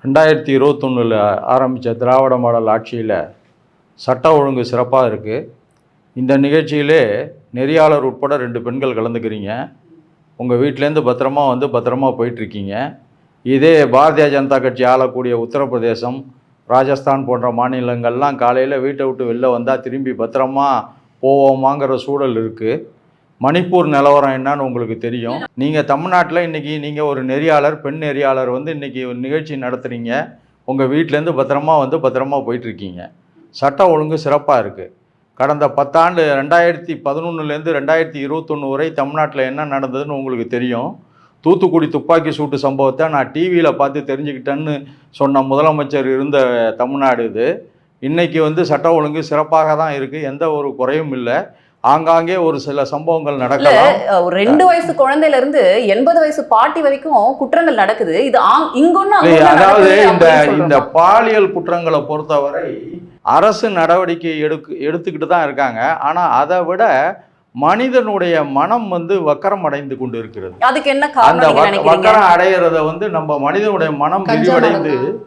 2021 ஆரம்பித்த திராவிட மாடல் ஆட்சியில் சட்ட ஒழுங்கு சிறப்பாக இருக்குது. இந்த நிகழ்ச்சியிலே நெறியாளர் உட்பட 2 பெண்கள் கலந்துக்கிறீங்க. உங்கள் வீட்டிலேருந்து பத்திரமா வந்து பத்திரமா போயிட்டுருக்கீங்க. இதே பாரதிய ஜனதா கட்சி ஆளக்கூடிய உத்தரப்பிரதேசம், ராஜஸ்தான் போன்ற மாநிலங்கள்லாம் காலையில் வீட்டை விட்டு வெளில வந்தால் திரும்பி பத்திரமா போவோமாங்கிற சூழல் இருக்குது. மணிப்பூர் நிலவரம் என்னன்னு உங்களுக்கு தெரியும். நீங்கள் தமிழ்நாட்டில் இன்றைக்கி நீங்கள் ஒரு நெறியாளர், பெண் நெறியாளர் வந்து இன்றைக்கி ஒரு நிகழ்ச்சி நடத்துகிறீங்க. உங்கள் வீட்டிலேருந்து பத்திரமா வந்து பத்திரமா போயிட்டுருக்கீங்க. சட்ட ஒழுங்கு சிறப்பாக இருக்குது. கடந்த 10 ஆண்டு 2011லேருந்து 2021 வரை தமிழ்நாட்டில் என்ன நடந்ததுன்னு உங்களுக்கு தெரியும். தூத்துக்குடி துப்பாக்கி சூட்டு சம்பவத்தை நான் டிவியில் பார்த்து தெரிஞ்சுக்கிட்டேன்னு சொன்ன முதலமைச்சர் இருந்த தமிழ்நாடு இது. இன்றைக்கி வந்து சட்ட ஒழுங்கு சிறப்பாக தான் இருக்குது. எந்த ஒரு குறையும் இல்லை. ஆங்காங்கே ஒரு சில சம்பவங்கள் நடக்கலாம். ஒரு 2 வயசு குழந்தையில இருந்து 80 வயசு பாட்டி வரைக்கும் குற்றங்கள் நடக்குது. இது அதாவது இந்த பாலியல் குற்றங்களை பொறுத்தவரை அரசு நடவடிக்கை எடுத்துக்கிட்டு தான் இருக்காங்க. ஆனா அதை விட மனிதனுடைய மனம் வந்து வக்கரம் அடைந்து கொண்டு இருக்கிறது. அதுக்கு என்ன காரணம்? அந்த வக்கரம் அடைகிறத வந்து நம்ம மனிதனுடைய மனம் விரிவடைந்து